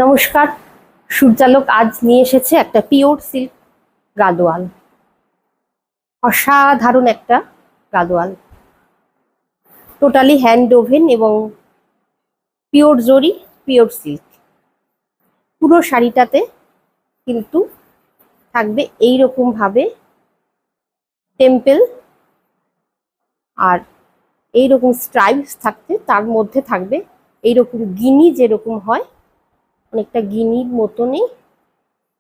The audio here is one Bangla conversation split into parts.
নমস্কার, সূর্যালোক আজ নিয়ে এসেছে একটা পিওর সিল্ক গাদোয়াল। অসাধারণ একটা গাদোয়াল, টোটালি হ্যান্ড ওভেন এবং পিওর জরি, পিওর সিল্ক। পুরো শাড়িটাতে কিন্তু থাকবে এইরকম ভাবে টেম্পল আর এইরকম স্ট্রাইপস থাকতে, তার মধ্যে থাকবে এইরকম গিনি, যেরকম হয় অনেকটা গিনির মতনই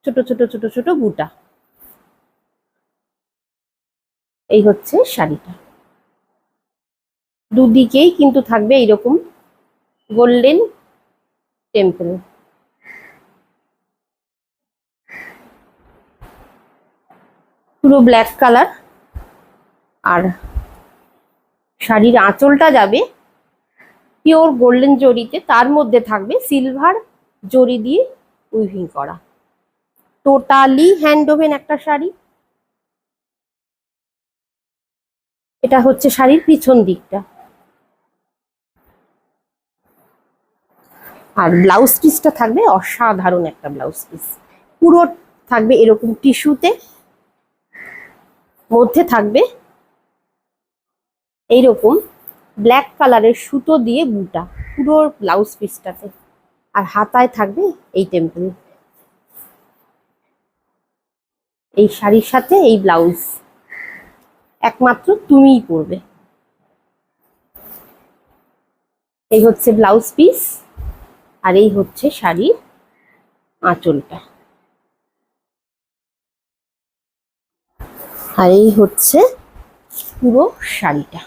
ছোট ছোট ছোট ছোট বুটা। এই হচ্ছে শাড়িটা, দুদিকেই কিন্তু থাকবে এইরকম গোল্ডেন টেম্পল। পুরো ব্ল্যাক কালার, আর শাড়ির আঁচলটা যাবে পিওর গোল্ডেন জরিতে, তার মধ্যে থাকবে সিলভার জরি দিয়ে উইভিং করা। টোটালি হ্যান্ড ওভেন একটা শাড়ি। এটা হচ্ছে শাড়ির পিছন দিকটা, আর ব্লাউজ পিসটা থাকবে অসাধারণ একটা ব্লাউজ পিস। পুরো থাকবে এরকম টিস্যুতে, মধ্যে থাকবে এইরকম ব্ল্যাক কালারের সুতো দিয়ে বুটা পুরো ব্লাউজ পিসটাতে, আর হাতায় থাকবে এই টেম্পল। এই শাড়ির সাথে এই ব্লাউজ একমাত্র তুমিই পরবে। এই হচ্ছে ব্লাউজ পিস, আর এই হচ্ছে শাড়ির আঁচলটা, আর এই হচ্ছে পুরো শাড়িটা।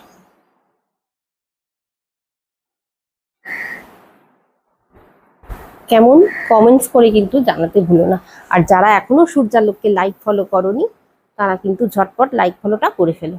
কেমন কমেন্টস করে কিন্তু জানাতে ভুলো না। আর যারা এখনো সূর্যালোককে লাইক ফলো করোনি, তারা কিন্তু ঝটপট লাইক ফলোটা করে ফেলো।